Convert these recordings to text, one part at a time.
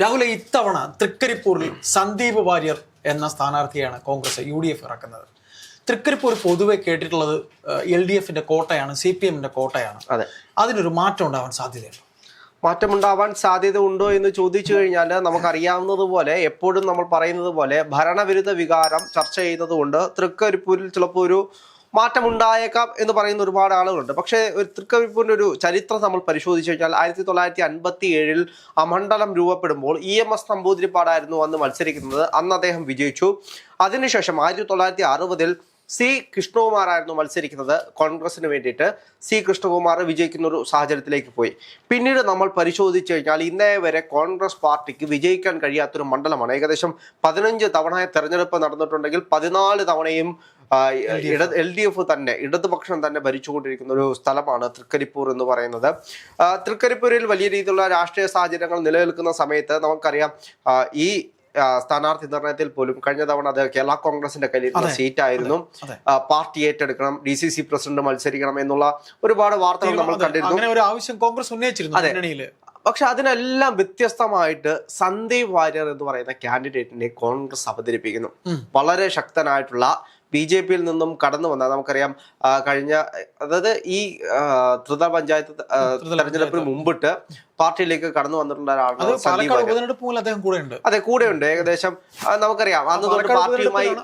രാഹുൽ, ഇത്തവണ തൃക്കരിപ്പൂരിൽ സന്ദീപ് വാര്യർ എന്ന സ്ഥാനാർത്ഥിയാണ് കോൺഗ്രസ് UDF ഇറക്കുന്നത്. തൃക്കരിപ്പൂർ പൊതുവെ കേട്ടിട്ടുള്ളത് LDFന്റെ കോട്ടയാണ്, CPMന്റെ കോട്ടയാണ്. അതിനൊരു മാറ്റം ഉണ്ടാവാൻ സാധ്യതയുണ്ട്. മാറ്റമുണ്ടാവാൻ സാധ്യത ഉണ്ടോ എന്ന് ചോദിച്ചു കഴിഞ്ഞാൽ നമുക്കറിയാവുന്നതുപോലെ എപ്പോഴും നമ്മൾ പറയുന്നത് പോലെ ഭരണവിരുദ്ധ വികാരം ചർച്ച ചെയ്യുന്നത് കൊണ്ട് തൃക്കരിപ്പൂരിൽ ചിലപ്പോൾ ഒരു മാറ്റമുണ്ടായേക്കാം എന്ന് പറയുന്ന ഒരുപാട് ആളുകളുണ്ട്. പക്ഷേ ഒരു തൃക്കരിപ്പൂരിൻ്റെ ഒരു ചരിത്രം നമ്മൾ പരിശോധിച്ചു കഴിഞ്ഞാൽ 1957 ആ മണ്ഡലം രൂപപ്പെടുമ്പോൾ EMS നമ്പൂതിരിപ്പാടായിരുന്നു അന്ന് മത്സരിക്കുന്നത്. അന്ന് അദ്ദേഹം വിജയിച്ചു. അതിനുശേഷം 1960 C. കൃഷ്ണകുമാറായിരുന്നു മത്സരിക്കുന്നത് കോൺഗ്രസിന് വേണ്ടിയിട്ട്. C. കൃഷ്ണകുമാർ വിജയിക്കുന്ന ഒരു സാഹചര്യത്തിലേക്ക് പോയി. പിന്നീട് നമ്മൾ പരിശോധിച്ചു കഴിഞ്ഞാൽ ഇന്നേ വരെ കോൺഗ്രസ് പാർട്ടിക്ക് വിജയിക്കാൻ കഴിയാത്തൊരു മണ്ഡലമാണ്. ഏകദേശം 15 തവണ തെരഞ്ഞെടുപ്പ് നടന്നിട്ടുണ്ടെങ്കിൽ 14 തവണയും LDF തന്നെ, ഇടതുപക്ഷം തന്നെ ഭരിച്ചുകൊണ്ടിരിക്കുന്ന ഒരു സ്ഥലമാണ് തൃക്കരിപ്പൂർ എന്ന് പറയുന്നത്. തൃക്കരിപ്പൂരിൽ വലിയ രീതിയിലുള്ള രാഷ്ട്രീയ സാഹചര്യങ്ങൾ നിലനിൽക്കുന്ന സമയത്ത് നമുക്കറിയാം ഈ സ്ഥാനാർത്ഥി നിർണയത്തിൽ പോലും കഴിഞ്ഞ തവണ അത് കേരള കോൺഗ്രസിന്റെ കയ്യിലിരുന്ന സീറ്റായിരുന്നു. പാർട്ടി ഏറ്റെടുക്കണം, DCC പ്രസിഡന്റ് മത്സരിക്കണം എന്നുള്ള ഒരുപാട് വാർത്തകൾ നമ്മൾ കണ്ടിരുന്നു. അതെ, പക്ഷെ അതിനെല്ലാം വ്യത്യസ്തമായിട്ട് സന്ദീപ് വാര്യർ എന്ന് പറയുന്ന കാൻഡിഡേറ്റിനെ കോൺഗ്രസ് അവതരിപ്പിക്കുന്നു. വളരെ ശക്തനായിട്ടുള്ള BJPയിൽ നിന്നും കടന്നു വന്ന, നമുക്കറിയാം കഴിഞ്ഞ, അതായത് ഈ ത്രിതല പഞ്ചായത്ത് തെരഞ്ഞെടുപ്പിന് മുമ്പിട്ട് പാർട്ടിയിലേക്ക് കടന്നു വന്നിട്ടുള്ള ഒരാളാണ് സന്ദീപ് വാര്യർ. അതെ, കൂടെയുണ്ട്. ഏകദേശം നമുക്കറിയാം അന്ന് തൊട്ട്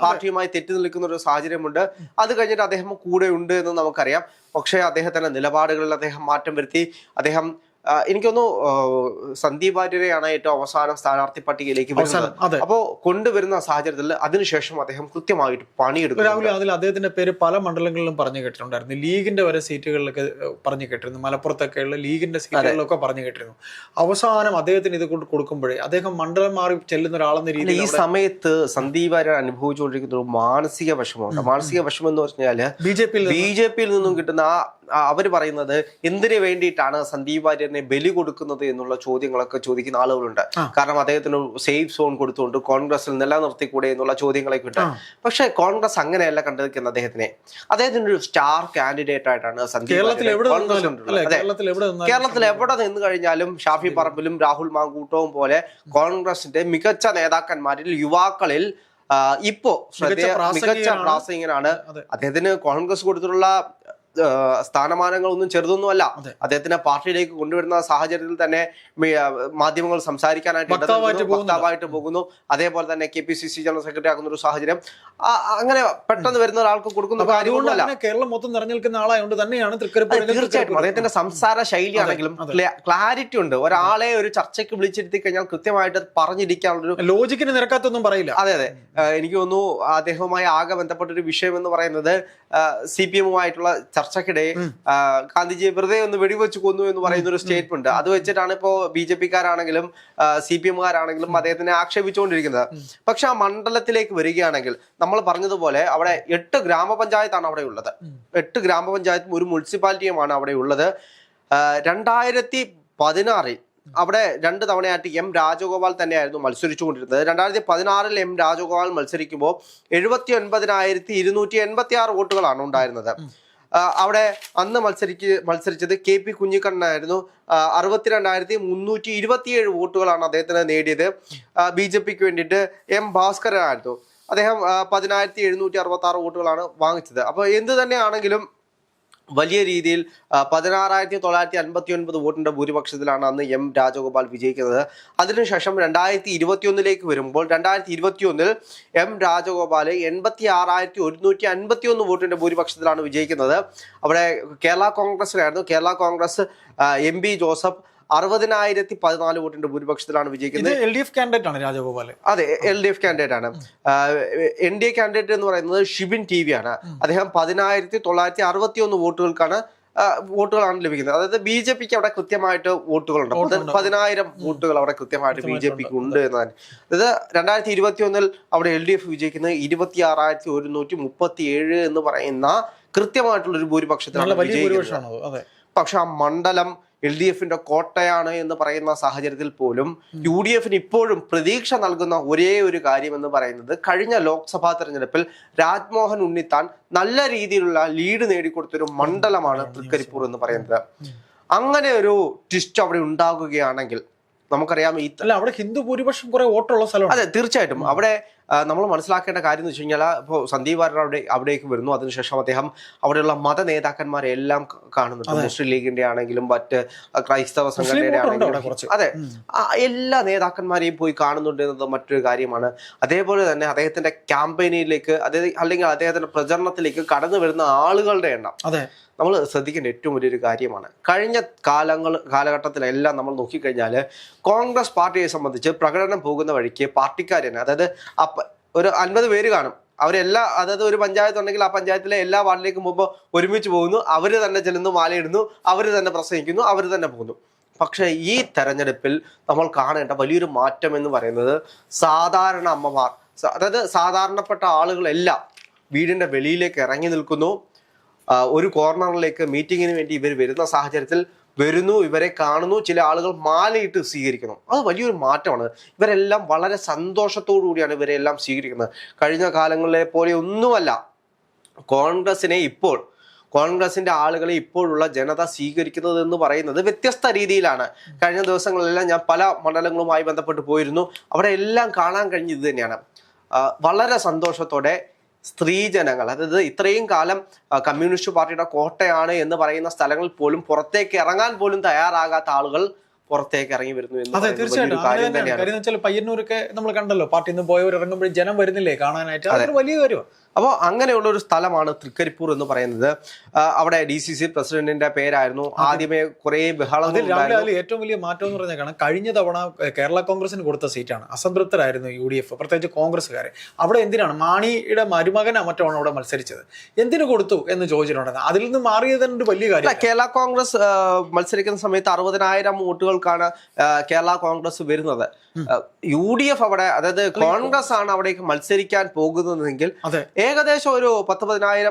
പാർട്ടിയുമായി തെറ്റി നിൽക്കുന്ന ഒരു സാഹചര്യമുണ്ട്. അത് കഴിഞ്ഞിട്ട് അദ്ദേഹം കൂടെ ഉണ്ട് എന്ന് നമുക്കറിയാം. പക്ഷേ അദ്ദേഹത്തിന്റെ നിലപാടുകളിൽ അദ്ദേഹം മാറ്റം വരുത്തി. അദ്ദേഹം എനിക്കൊന്നു സന്ദീപ് വാര്യരെയാണ് ഏറ്റവും അവസാനം സ്ഥാനാർത്ഥി പട്ടികയിലേക്ക് വരുന്നത്. അപ്പോ കൊണ്ടുവരുന്ന സാഹചര്യത്തിൽ അതിനുശേഷം അദ്ദേഹം കൃത്യമായിട്ട് പണിയെടുക്കും. രാഹുൽ, അതിൽ അദ്ദേഹത്തിന്റെ പേര് പല മണ്ഡലങ്ങളിലും പറഞ്ഞു കേട്ടിട്ടുണ്ടായിരുന്നു. ലീഗിന്റെ വരെ സീറ്റുകളിലൊക്കെ പറഞ്ഞു കേട്ടിരുന്നു. മലപ്പുറത്തൊക്കെയുള്ള ലീഗിന്റെ സീറ്റുകളിലൊക്കെ പറഞ്ഞു കേട്ടിരുന്നു. അവസാനം അദ്ദേഹത്തിന് ഇത് കൊണ്ട് കൊടുക്കുമ്പോഴേ അദ്ദേഹം മണ്ഡലം മാറി ചെല്ലുന്ന ഒരാളെന്ന രീതിയിൽ ഈ സമയത്ത് സന്ദീപ് വാര്യർ അനുഭവിച്ചുകൊണ്ടിരിക്കുന്ന ഒരു മാനസിക വിഷമമുണ്ട്. മാനസിക വിഷമം എന്ന് പറഞ്ഞാൽ BJPയിൽ നിന്നും കിട്ടുന്ന അവർ പറയുന്നത് എന്തിനു വേണ്ടിയിട്ടാണ് സന്ദീപ് വാര്യറിനെ ബലി കൊടുക്കുന്നത് എന്നുള്ള ചോദ്യങ്ങളൊക്കെ ചോദിക്കുന്ന ആളുകളുണ്ട്. കാരണം അദ്ദേഹത്തിന് സേഫ് സോൺ കൊടുത്തുകൊണ്ട് കോൺഗ്രസിൽ നിലനിർത്തിക്കൂടെ എന്നുള്ള ചോദ്യങ്ങളൊക്കെ ഉണ്ട്. പക്ഷെ കോൺഗ്രസ് അങ്ങനെയല്ല കണ്ടിരിക്കുന്നത് അദ്ദേഹത്തിനെ. അദ്ദേഹത്തിന്റെ ഒരു സ്റ്റാർ കാൻഡിഡേറ്റ് ആയിട്ടാണ് സന്ദീപ്. കേരളത്തിൽ എവിടെ നിന്ന് കഴിഞ്ഞാലും ഷാഫി പറമ്പിലും രാഹുൽ മാങ്കൂട്ടവും പോലെ കോൺഗ്രസിന്റെ മികച്ച നേതാക്കന്മാരിൽ യുവാക്കളിൽ ഇപ്പോ മികച്ച പ്രാസംഗികനാണ്. അദ്ദേഹത്തിന് കോൺഗ്രസ് കൊടുത്തിട്ടുള്ള സ്ഥാനമാനങ്ങളൊന്നും ചെറുതൊന്നുമല്ല. അദ്ദേഹത്തിനെ പാർട്ടിയിലേക്ക് കൊണ്ടുവരുന്ന സാഹചര്യത്തിൽ തന്നെ മാധ്യമങ്ങൾ സംസാരിക്കാനായിട്ട് വക്താവായിട്ട് പോകുന്നു. അതേപോലെ തന്നെ KPCC ജനറൽ സെക്രട്ടറി ആകുന്ന ഒരു സാഹചര്യം അങ്ങനെ പെട്ടെന്ന് വരുന്ന ഒരാൾക്ക് കൊടുക്കുന്ന കാര്യമൊന്നുമല്ല. കേരളം മൊത്തം നിറഞ്ഞിരിക്കുന്ന ആളായതുകൊണ്ട് തന്നെയാണ് തീർച്ചയായിട്ടും അദ്ദേഹത്തിന്റെ സംസാര ശൈലിയാണെങ്കിലും ക്ലാരിറ്റി ഉണ്ട്. ഒരാളെ ഒരു ചർച്ചയ്ക്ക് വിളിച്ചിരുത്തി കഴിഞ്ഞാൽ കൃത്യമായിട്ട് പറഞ്ഞിരിക്കാനുള്ളൊരു ലോജിക്കിന് നിരക്കാത്തൊന്നും പറയില്ല. അതെ, എനിക്ക് തോന്നുന്നു അദ്ദേഹവുമായി ആകെ ബന്ധപ്പെട്ടൊരു വിഷയം എന്ന് പറയുന്നത് CPMുമായിട്ടുള്ള ചർച്ചക്കിടെ ഗാന്ധിജിയെ വെറുതെ ഒന്ന് വെടിവെച്ച് കൊന്നു എന്ന് പറയുന്ന ഒരു സ്റ്റേറ്റ്മെന്റ്. അത് വെച്ചിട്ടാണ് ഇപ്പോ BJPക്കാരാണെങ്കിലും CPMകാരാണെങ്കിലും അദ്ദേഹത്തിനെ ആക്ഷേപിച്ചുകൊണ്ടിരിക്കുന്നത്. പക്ഷെ ആ മണ്ഡലത്തിലേക്ക് വരികയാണെങ്കിൽ നമ്മൾ പറഞ്ഞതുപോലെ അവിടെ 8 ഗ്രാമപഞ്ചായത്താണ് അവിടെ ഉള്ളത്. 8 ഗ്രാമപഞ്ചായത്തും ഒരു മുനിസിപ്പാലിറ്റിയുമാണ് അവിടെ ഉള്ളത്. 2016 അവിടെ 2 തവണയായിട്ട് M. രാജഗോപാൽ തന്നെയായിരുന്നു മത്സരിച്ചുകൊണ്ടിരുന്നത്. 2016 M. രാജഗോപാൽ മത്സരിക്കുമ്പോൾ 79,286 വോട്ടുകളാണ് ഉണ്ടായിരുന്നത്. അവിടെ അന്ന് മത്സരിച്ചത് KP കുഞ്ഞിക്കണ്ണനായിരുന്നു. 62,327 വോട്ടുകളാണ് അദ്ദേഹത്തിന് നേടിയത്. BJPക്ക് വേണ്ടിയിട്ട് M. ഭാസ്കരനായിരുന്നു. അദ്ദേഹം 10,766 വോട്ടുകളാണ് വാങ്ങിച്ചത്. അപ്പോൾ എന്ത് തന്നെയാണെങ്കിലും വലിയ രീതിയിൽ 16,959 വോട്ടിന്റെ ഭൂരിപക്ഷത്തിലാണ് അന്ന് M. രാജഗോപാൽ വിജയിക്കുന്നത്. അതിനുശേഷം 2021 വരുമ്പോൾ 2021 M. രാജഗോപാൽ 86,151 വോട്ടിന്റെ ഭൂരിപക്ഷത്തിലാണ് വിജയിക്കുന്നത്. അവിടെ കേരള കോൺഗ്രസിനായിരുന്നു. കേരള കോൺഗ്രസ് MB ജോസഫ് 60,014 വോട്ടിന്റെ ഭൂരിപക്ഷത്തിലാണ് വിജയിക്കുന്നത്. LDF കാൻഡിഡേറ്റ് ആണ് രാജഗോപാൽ. അതെ, LDF കാൻഡിഡേറ്റ് ആണ്. NDA കാൻഡിഡേറ്റ് എന്ന് പറയുന്നത് ഷിബിൻ TV ആണ്. അദ്ദേഹം 10,961 വോട്ടുകളാണ് ലഭിക്കുന്നത്. അതായത് BJPക്ക് അവിടെ കൃത്യമായിട്ട് വോട്ടുകളുണ്ട്. 10,000 വോട്ടുകൾ അവിടെ കൃത്യമായിട്ട് BJPക്ക് ഉണ്ട് എന്നാണ്. അതായത് 2021 അവിടെ LDF വിജയിക്കുന്നത് 26,137 എന്ന് പറയുന്ന കൃത്യമായിട്ടുള്ള ഒരു ഭൂരിപക്ഷത്തിലാണ് വിജയിക്കുന്നത്. പക്ഷെ ആ മണ്ഡലം LDFന്റെ കോട്ടയാണ് എന്ന് പറയുന്ന സാഹചര്യത്തിൽ പോലും UDFന് ഇപ്പോഴും പ്രതീക്ഷ നൽകുന്ന ഒരേ ഒരു കാര്യം എന്ന് പറയുന്നത് കഴിഞ്ഞ ലോക്സഭാ തെരഞ്ഞെടുപ്പിൽ രാജ്മോഹൻ ഉണ്ണിത്താൻ നല്ല രീതിയിലുള്ള ലീഡ് നേടിക്കൊടുത്തൊരു മണ്ഡലമാണ് തൃക്കരിപ്പൂർ എന്ന് പറയുന്നത്. അങ്ങനെ ഒരു ട്വിസ്റ്റ് അവിടെ ഉണ്ടാകുകയാണെങ്കിൽ നമുക്കറിയാം അല്ല അവിടെ ഹിന്ദു ഭൂരിപക്ഷം കുറെ വോട്ടുള്ള സ്ഥലമാണ്. അതെ, തീർച്ചയായിട്ടും. അവിടെ നമ്മൾ മനസ്സിലാക്കേണ്ട കാര്യം എന്ന് വെച്ച് കഴിഞ്ഞാൽ ഇപ്പോൾ സന്ദീപ് വാര്യർ അവിടേക്ക് വരുന്നു. അതിനുശേഷം അദ്ദേഹം അവിടെയുള്ള മത നേതാക്കന്മാരെ എല്ലാം കാണുന്നുണ്ട്. മുസ്ലിം ലീഗിന്റെ ആണെങ്കിലും മറ്റ് ക്രൈസ്തവ സംഘടനയുടെ ആണെങ്കിലും അതെ, എല്ലാ നേതാക്കന്മാരെയും പോയി കാണുന്നുണ്ട് എന്നത് മറ്റൊരു കാര്യമാണ്. അതേപോലെ തന്നെ അദ്ദേഹത്തിന്റെ ക്യാമ്പയിനിലേക്ക് അല്ലെങ്കിൽ അദ്ദേഹത്തിന്റെ പ്രചരണത്തിലേക്ക് കടന്നു വരുന്ന ആളുകളുടെ എണ്ണം നമ്മൾ ശ്രദ്ധിക്കേണ്ട ഏറ്റവും വലിയൊരു കാര്യമാണ്. കഴിഞ്ഞ കാലഘട്ടത്തിലെല്ലാം നമ്മൾ നോക്കിക്കഴിഞ്ഞാൽ കോൺഗ്രസ് പാർട്ടിയെ സംബന്ധിച്ച് പ്രകടനം പോകുന്ന വഴിക്ക് പാർട്ടിക്കാർ തന്നെ, അതായത് ഒരു 50 പേര് കാണും. അവരെല്ലാ, അതായത് ഒരു പഞ്ചായത്ത് ഉണ്ടെങ്കിൽ ആ പഞ്ചായത്തിലെ എല്ലാ വാർഡിലേക്കും പോകുമ്പോൾ ഒരുമിച്ച് പോകുന്നു, അവർ തന്നെ ചെല്ലുന്നു, മാലയിടുന്നു, അവർ തന്നെ പ്രസംഗിക്കുന്നു, അവർ തന്നെ പോകുന്നു. പക്ഷേ ഈ തെരഞ്ഞെടുപ്പിൽ നമ്മൾ കാണേണ്ട വലിയൊരു മാറ്റം എന്ന് പറയുന്നത് സാധാരണ അമ്മമാർ, അതായത് സാധാരണപ്പെട്ട ആളുകളെല്ലാം വീടിന്റെ വെളിയിലേക്ക് ഇറങ്ങി നിൽക്കുന്നു. ഒരു കോർണറിലേക്ക് മീറ്റിങ്ങിന് വേണ്ടി ഇവർ വരുന്ന സാഹചര്യത്തിൽ വരുന്നു, ഇവരെ കാണുന്നു, ചില ആളുകൾ മാലയിട്ട് സ്വീകരിക്കുന്നു. അത് വലിയൊരു മാറ്റമാണ്. ഇവരെല്ലാം വളരെ സന്തോഷത്തോടു കൂടിയാണ് ഇവരെല്ലാം സ്വീകരിക്കുന്നത്. കഴിഞ്ഞ കാലങ്ങളിലെ പോലെ ഒന്നുമല്ല കോൺഗ്രസിന്റെ ആളുകളെ ഇപ്പോഴുള്ള ജനത സ്വീകരിക്കുന്നത് എന്ന് പറയുന്നത് വ്യത്യസ്ത രീതിയിലാണ്. കഴിഞ്ഞ ദിവസങ്ങളിലെല്ലാം ഞാൻ പല മണ്ഡലങ്ങളുമായി ബന്ധപ്പെട്ട് പോയിരുന്നു. അവിടെ എല്ലാം കാണാൻ കഴിഞ്ഞത് ഇത് തന്നെയാണ്. വളരെ സന്തോഷത്തോടെ സ്ത്രീജനങ്ങൾ, അതായത് ഇത്രയും കാലം കമ്മ്യൂണിസ്റ്റ് പാർട്ടിയുടെ കോട്ടയാണ് എന്ന് പറയുന്ന സ്ഥലങ്ങളിൽ പോലും പുറത്തേക്ക് ഇറങ്ങാൻ പോലും തയ്യാറാകാത്ത ആളുകൾ പുറത്തേക്ക് ഇറങ്ങി വരുന്നു എന്ന് കാര്യം തന്നെയാണ്. പയ്യന്നൂരൊക്കെ നമ്മൾ കണ്ടല്ലോ, പാർട്ടിയിൽ നിന്ന് പോയവർ ഇറങ്ങുമ്പോഴും ജനം വരുന്നില്ലേ കാണാനായിട്ട്, അതൊരു വലിയ കാര്യമാണ്. അപ്പോൾ അങ്ങനെയുള്ള ഒരു സ്ഥലമാണ് തൃക്കരിപ്പൂർ എന്ന് പറയുന്നത്. അവിടെ DCC പ്രസിഡന്റിന്റെ പേരായിരുന്നു ആദ്യമേ കുറെ ബഹളം. ഏറ്റവും വലിയ മാറ്റം എന്ന് പറഞ്ഞാൽ കഴിഞ്ഞ തവണ കേരള കോൺഗ്രസിന് കൊടുത്ത സീറ്റാണ്. അസംതൃപ്തരായിരുന്നു UDF, പ്രത്യേകിച്ച് കോൺഗ്രസ്സുകാരെ. അവിടെ എന്തിനാണ് മാണിയുടെ മരുമകനോ മറ്റോ അവിടെ മത്സരിച്ചത്, എന്തിനു കൊടുത്തു എന്ന് ചോദിച്ചിട്ടുണ്ടായിരുന്നു. അതിൽ നിന്ന് മാറിയതിന്റെ വലിയ കാര്യം. കേരള കോൺഗ്രസ് മത്സരിക്കുന്ന സമയത്ത് 60,000 വോട്ടുകൾക്കാണ് കേരള കോൺഗ്രസ് വരുന്നത്. UDF അവിടെ, അതായത് കോൺഗ്രസ് ആണ് അവിടേക്ക് മത്സരിക്കാൻ പോകുന്നതെങ്കിൽ ഏകദേശം ഒരു 10,000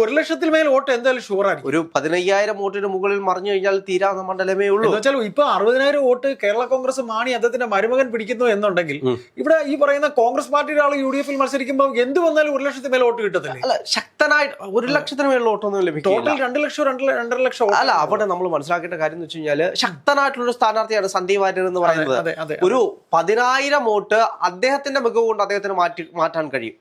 1 ലക്ഷത്തിൽ മേൽ വോട്ട് എന്തായാലും ഷുവർ ആയിരിക്കും. ഒരു 15,000 വോട്ടിന് മുകളിൽ മറിഞ്ഞു കഴിഞ്ഞാൽ തീരാവുന്ന മണ്ഡലമേ ഉള്ളൂ. ഇപ്പൊ 60,000 വോട്ട് കേരള കോൺഗ്രസ് മാണി അദ്ദേഹത്തിന്റെ മരുമകൻ പിടിക്കുന്നു എന്നുണ്ടെങ്കിൽ ഇവിടെ ഈ പറയുന്ന കോൺഗ്രസ് പാർട്ടിയുടെ ആൾ UDF-ൽ മത്സരിക്കുമ്പോൾ എന്ത് വന്നാലും 1 ലക്ഷത്തിന് മേൽ വോട്ട് കിട്ടത്തില്ല. അല്ല, ശക്തനായിട്ട് 1 ലക്ഷത്തിന് മേൽ വോട്ടൊന്നും ലഭിക്കും. ടോട്ടൽ 2 ലക്ഷം 2.5 ലക്ഷം. അല്ല, അവിടെ നമ്മൾ മനസ്സിലാക്കേണ്ട കാര്യം എന്ന് വെച്ച് കഴിഞ്ഞാൽ ശക്തനായിട്ടുള്ള ഒരു സ്ഥാനാർത്ഥിയാണ് സന്ദീപ് വാര്യർ എന്ന് പറയുന്നത്. ഒരു 10,000 വോട്ട് അദ്ദേഹത്തിന്റെ മികവ് കൊണ്ട് അദ്ദേഹത്തിന് മാറ്റാൻ കഴിയും.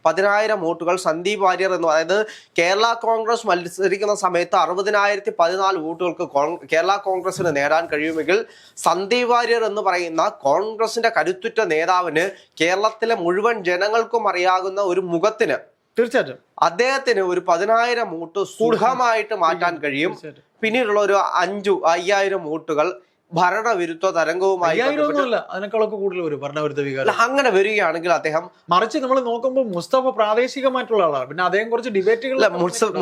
10,000 വോട്ടുകൾ സന്ദീപ് വാര്യർ എന്ന്, അതായത് കേരള കോൺഗ്രസ് മത്സരിക്കുന്ന സമയത്ത് 60,014 വോട്ടുകൾക്ക് കേരള കോൺഗ്രസിന് നേടാൻ കഴിയുമെങ്കിൽ സന്ദീപ് വാര്യർ എന്ന് പറയുന്ന കോൺഗ്രസിന്റെ കരുത്തുറ്റ നേതാവിന്, കേരളത്തിലെ മുഴുവൻ ജനങ്ങൾക്കും അറിയാവുന്ന ഒരു മുഖത്തിന്, തീർച്ചയായിട്ടും അദ്ദേഹത്തിന് ഒരു 10,000 വോട്ട് സുഖമായിട്ട് മാറ്റാൻ കഴിയും. പിന്നീടുള്ള ഒരു 5,000 വോട്ടുകൾ ഭരണവിരുദ്ധ തരംഗവുമായി അതിനേക്കാളൊക്കെ കൂടുതൽ വരും ഭരണവിരുദ്ധ വികാരം. അങ്ങനെ വരികയാണെങ്കിൽ അദ്ദേഹം, മറിച്ച് നമ്മൾ നോക്കുമ്പോൾ മുസ്തഫ പ്രാദേശികമായിട്ടുള്ള ആളാണ്. പിന്നെ അദ്ദേഹം കുറച്ച് ഡിബേറ്റുകൾ,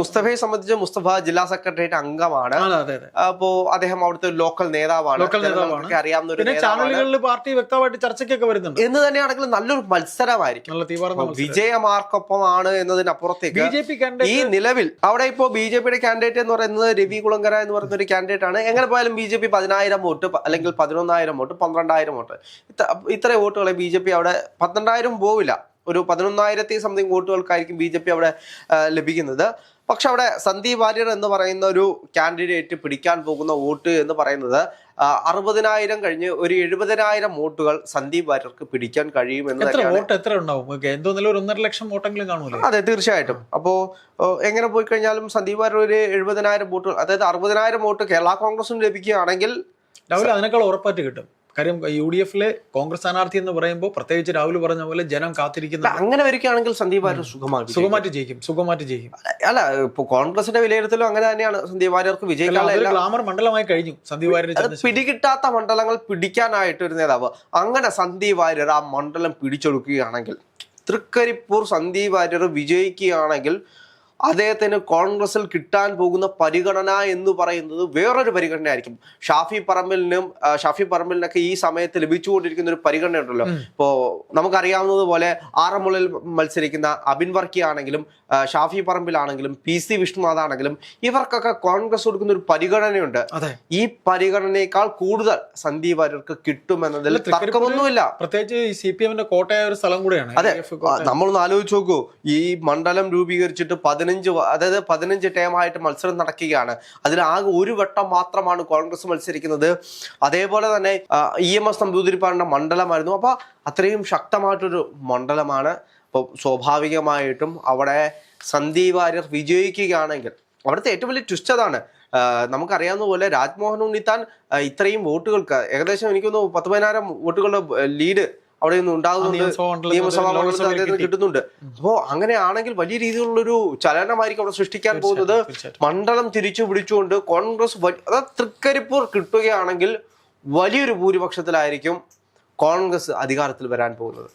മുസ്തഫയെ സംബന്ധിച്ച് മുസ്തഫ ജില്ലാ സെക്രട്ടേറിയറ്റ് അംഗമാണ്. അപ്പോ അദ്ദേഹം അവിടുത്തെ ലോക്കൽ നേതാവാണ്, അറിയാവുന്ന ഒരു ചാനലുകളിൽ പാർട്ടി വ്യക്തമായിട്ട് ചർച്ചയ്ക്കൊക്കെ വരുന്നുണ്ട്. എന്ന് തന്നെയാണെങ്കിൽ നല്ലൊരു മത്സരമായിരിക്കും. വിജയമാർക്കൊപ്പമാണ് എന്നതിനപ്പുറത്തേക്ക് ഈ നിലവിൽ അവിടെ ഇപ്പോ BJP-യുടെ കാൻഡിഡേറ്റ് എന്ന് പറയുന്നത് രവി കുളങ്കര എന്ന് പറയുന്ന ഒരു കാൻഡിഡേറ്റ് ആണ്. എങ്ങനെ പോയാലും BJP 10,000 വോട്ട് അല്ലെങ്കിൽ 11,000 വോട്ട്, 12,000 വോട്ട്, ഇത്ര വോട്ടുകളെ BJP അവിടെ, 12,000 പോവില്ല, ഒരു 11,000 സംതിങ് വോട്ടുകൾക്കായിരിക്കും BJP അവിടെ ലഭിക്കുന്നത്. പക്ഷെ അവിടെ സന്ദീപ് വാര്യർ എന്ന് പറയുന്ന ഒരു കാൻഡിഡേറ്റ് പിടിക്കാൻ പോകുന്ന വോട്ട് എന്ന് പറയുന്നത് 60,000 കഴിഞ്ഞ് ഒരു 70,000 വോട്ടുകൾ സന്ദീപ് വാര്യർക്ക് പിടിക്കാൻ കഴിയുമെന്ന്. ഒരു 1.5 ലക്ഷം വോട്ടെങ്കിലും കാണുമല്ലോ. അതെ, തീർച്ചയായിട്ടും. അപ്പോ എങ്ങനെ പോയി കഴിഞ്ഞാലും സന്ദീപ് വാര്യർ ഒരു 70,000 വോട്ടുകൾ, അതായത് 60,000 വോട്ട് കേരള കോൺഗ്രസിന് ലഭിക്കുകയാണെങ്കിൽ രാഹുൽ അതിനേക്കാൾ ഉറപ്പായിട്ട് കിട്ടും. കാര്യം UDF-ലെ കോൺഗ്രസ് സ്ഥാനാർത്ഥി എന്ന് പറയുമ്പോൾ, പ്രത്യേകിച്ച് രാഹുൽ പറഞ്ഞ പോലെ ജനം കാത്തിരിക്കുന്ന, അങ്ങനെ വരികയാണെങ്കിൽ സന്ദീപ് വാര്യർ സുഖമായിട്ട് ജയിക്കും. അല്ല, ഇപ്പൊ കോൺഗ്രസിന്റെ വിലയിരുത്തലും അങ്ങനെ തന്നെയാണ്. സന്ദീപ് വാര്യർക്ക് വിജയിക്കാനുള്ള ഗ്ലാമർ മണ്ഡലമായി കഴിഞ്ഞു സന്ദീപ് വാര്യർ. പിടികിട്ടാത്ത മണ്ഡലങ്ങൾ പിടിക്കാനായിട്ട് ഒരു നേതാവ്, അങ്ങനെ സന്ദീപ് വാര്യർ ആ മണ്ഡലം പിടിച്ചെടുക്കുകയാണെങ്കിൽ, തൃക്കരിപ്പൂർ സന്ദീപ് വാര്യർ വിജയിക്കുകയാണെങ്കിൽ അദ്ദേഹത്തിന് കോൺഗ്രസിൽ കിട്ടാൻ പോകുന്ന പരിഗണന എന്ന് പറയുന്നത് വേറൊരു പരിഗണനയായിരിക്കും. ഷാഫി പറമ്പിലിനൊക്കെ ഈ സമയത്ത് ലഭിച്ചുകൊണ്ടിരിക്കുന്ന ഒരു പരിഗണന ഉണ്ടല്ലോ. ഇപ്പോ നമുക്കറിയാവുന്നതുപോലെ ആറന്മുളയിൽ മത്സരിക്കുന്ന അബിൻ വർക്കി ആണെങ്കിലും ഷാഫി പറമ്പിലാണെങ്കിലും PC വിഷ്ണുനാഥ് ആണെങ്കിലും ഇവർക്കൊക്കെ കോൺഗ്രസ് കൊടുക്കുന്ന ഒരു പരിഗണനയുണ്ട്. ഈ പരിഗണനയേക്കാൾ കൂടുതൽ സന്ദീപ് വാര്യർക്ക് കിട്ടുമെന്നതിൽ തർക്കമൊന്നുമില്ല. പ്രത്യേകിച്ച് CPM-ന്റെ കോട്ടയായ ഒരു സ്ഥലം കൂടെയാണ്. അതെ, നമ്മളൊന്ന് ആലോചിച്ച് നോക്കൂ. ഈ മണ്ഡലം രൂപീകരിച്ചിട്ട് 15 15 ടേമായിട്ട് മത്സരം നടക്കുകയാണ്. അതിൽ ആകെ ഒരു വട്ടം മാത്രമാണ് കോൺഗ്രസ് മത്സരിക്കുന്നത്. അതേപോലെ തന്നെ EMS നമ്പൂതിരിപ്പാടിന്റെ മണ്ഡലമായിരുന്നു. അപ്പൊ അത്രയും ശക്തമായിട്ടൊരു മണ്ഡലമാണ്. അപ്പോൾ സ്വാഭാവികമായിട്ടും അവിടെ സന്ദീപ് വാര്യർ വിജയിക്കുകയാണെങ്കിൽ അവിടുത്തെ ഏറ്റവും വലിയ ട്വിസ്റ്റ് അതാണ്. നമുക്കറിയാവുന്ന പോലെ രാജ്മോഹൻ ഉണ്ണിത്താൻ ഇത്രയും വോട്ടുകൾക്ക് ഏകദേശം എനിക്കൊന്ന് 10,000 വോട്ടുകളുടെ ലീഡ് അവിടെ നിന്ന് ഉണ്ടാകുന്നുണ്ട്, നിയമസഭാ മണ്ഡലത്തിൽ കിട്ടുന്നുണ്ട്. അപ്പോ അങ്ങനെയാണെങ്കിൽ വലിയ രീതിയിലുള്ളൊരു ചലനമായിരിക്കും അവിടെ സൃഷ്ടിക്കാൻ പോകുന്നത്. മണ്ഡലം തിരിച്ചു പിടിച്ചുകൊണ്ട് കോൺഗ്രസ് തൃക്കരിപ്പൂർ കിട്ടുകയാണെങ്കിൽ വലിയൊരു ഭൂരിപക്ഷത്തിലായിരിക്കും കോൺഗ്രസ് അധികാരത്തിൽ വരാൻ പോകുന്നത്.